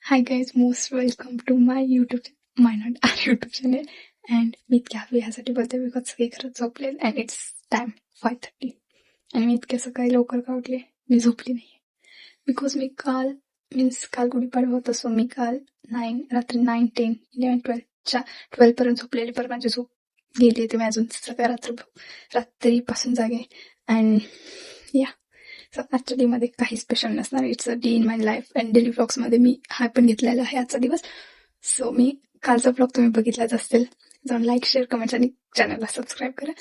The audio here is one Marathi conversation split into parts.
Hi guys, most welcome to my not our YouTube channel. And मी इतक्या ह्यासाठी बोलते बिकॉज सगळे खरंच झोपले अँड इट्स टाइम 5:30 आणि मी इतक्या सकाळी लवकर का उठले, मी झोपली नाही बिकॉज मी काल गुढीपाडवा होता. सो मी काल रात्री 9, 10, 11, 12 पर्यंत झोपलेले. पर माझी झोप गेली होती. मी अजून सकाळ रात्रीपासून जागे अँड या आजच्या डे मध्ये काही स्पेशल नसणार. It's a day in my life and daily vlogs मध्ये मी हा पण घेतलेला आहे आजचा दिवस. सो मी कालचा व्लॉग तुम्ही बघितलाच असेल. जाऊन लाईक, शेअर, कमेंट्स आणि चॅनलला सबस्क्राईब करा.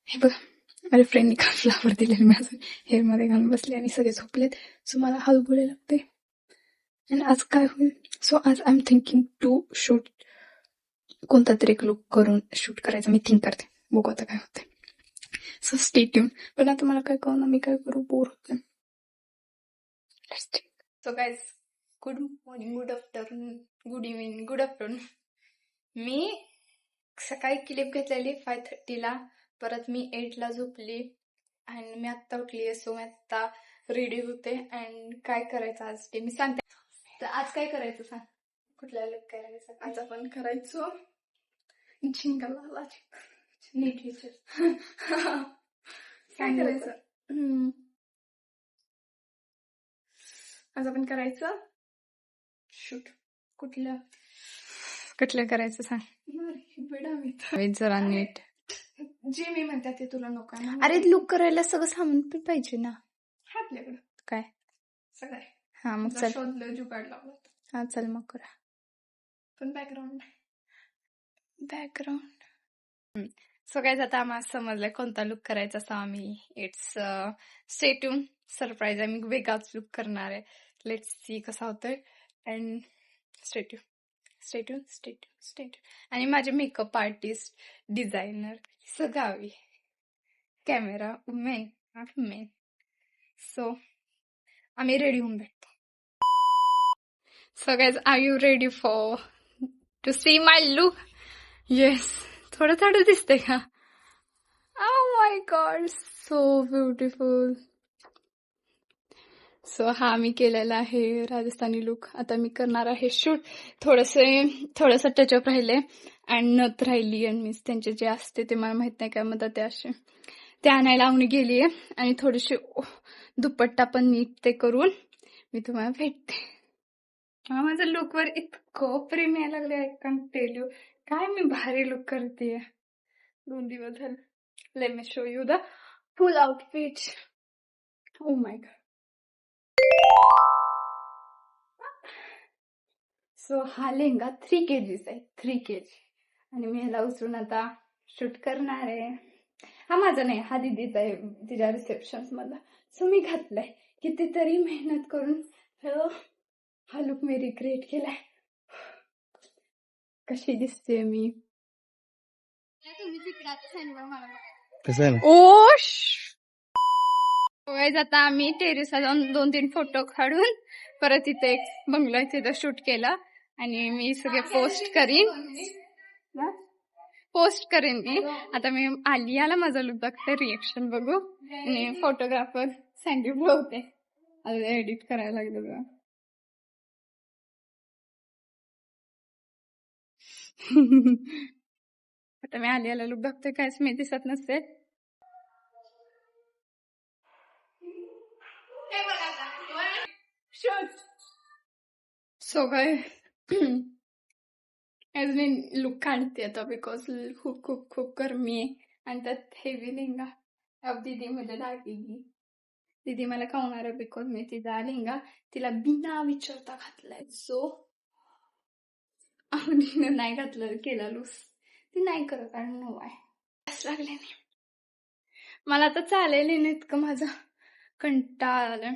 हे बघा, माझ्या फ्रेंडनी काल फ्लावर दिलेले, मी अजून हेअरमध्ये घालून बसले आणि सगळे झोपलेत. सो मला हळू बोलायला लागते. आणि आज काय होईल, सो आज I am thinking to shoot कोणता तरी एक लुक करून शूट करायचं मी थिंक करते. बघू आता काय होते. So stay tune. पण आता मला काय कळणार मी काय करू, बोर होते. So guys, good morning, good afternoon, good evening, good afternoon. मी सकाळी क्लिप घेतलेली 5:30 परत मी 8 झोपली आणि मी आत्ता उठली. सो मी आत्ता रेडी होते अँड काय करायचं आज ते मी सांगते. तर आज काय करायचं सांग, कुठला लुक करायचा? आज आपण करायचो झिंगाला नीट विचार. काय करायचं आज आपण करायचं शूट. कुठलं करायचं सांग जरा नीट. जे मी म्हणते ते तुला नको ना. अरे लुक करायला सगळं सामान पण पाहिजे ना आपल्याकडं. काय सगळं? हा मग चल, शोधलं, जुगाड लावलं. हा चल मग करा. पण बॅकग्राऊंड सो गाईज, आता आम्हाला समजलंय कोणता लुक करायचा असा आम्ही. इट्स स्टे ट्यून, सरप्राईज आहे. मी वेगळाच लुक करणार आहे. लेट्स सी कसा होतोय अँड स्टे ट्यून. आणि माझे मेकअप आर्टिस्ट, डिझायनर सगळी कॅमेरा मेन. सो आम्ही रेडी होऊन भेटतो. So guys, are you ready for to see my look? Yes, थोडं दिसते का? Oh my god, so beautiful. सो हा मी केलेला आहे राजस्थानी लुक. आता मी करणार आहे शूट. थोडंसं टचअप राहिले अँड नथ राहिली आणि मी त्यांचे जे असते ते मला माहित नाही काय म्हणतात ते असे ते आणायला लावून गेलीये. आणि थोडीशी दुपट्टा पण नीट ते करून मी तुम्हाला भेटते. माझ्या लुकवर इतकं प्रेम यायला लागले. आय कॅन टेल यू, काय मी भारी लुक करते 2 दिवस झाले. Let me show you the full outfit. Oh my God. So हा लेहंगा 3 kg आहे, 3 kg. आणि मी ह्याला उचलून आता शूट करणार आहे. हा माझा नाही, हा दिदीचा आहे तिच्या रिसेप्शन मधला. सो मी घातलाय. कितीतरी मेहनत करून हा लुक मी रिक्रिएट केलाय. कशी दिसते मी? आता आम्ही टेरेसला जाऊन 2-3 फोटो काढून परत इथे एक बंगला तिथं शूट केला आणि मी सगळे पोस्ट करीन मी. आता मी आलियाला माझा लुक बघते, रिएक्शन बघू. आणि फोटोग्राफर सँडी बोलते एडिट करायला लागलं बघा. आता मी आलियाला लुक बघते, कायच मी दिसत नसते. सो काय मी लुक काढते आता बिकॉज खूप गरमी आहे आणि त्यात हेवी लेहंगा. अब दीदी मुझे लागेगी. दीदी मला खावणार आहे बिकॉज मी तिचा लेहंगा तिला बिना विचारता घातलाय. सो आवडीनं नाही घातलं, केला लूस. ती नाही करत आणि नो आहे लागले नाही मला. आता चालेल नाही इतकं माझं कंटाळा आलं.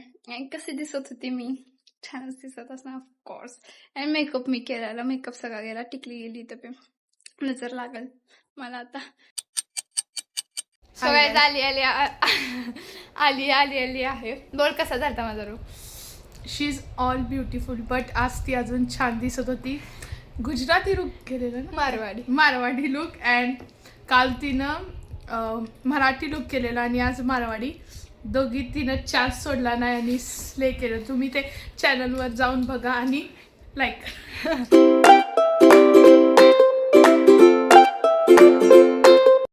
कशी दिसत होती मी? छानच दिसत असणार ऑफकोर्स. आणि मेकअप मी केलेला, मेकअप सगळा गेला, टिकली गेली तर नजर लागल मला आता. सगळ्यात आली आहे. बोल कसा झाला माझा रूप? शी इज ऑल ब्युटिफुल. बट आज ती अजून छान दिसत होती. गुजराती लुक केलेलं ना, मारवाडी लुक. अँड काल तिनं मराठी लुक केलेला आणि आज मारवाडी. दोघी तिनं चान्स सोडला नाही आणि स्ले केलं. तुम्ही ते चॅनलवर जाऊन बघा आणि लाईक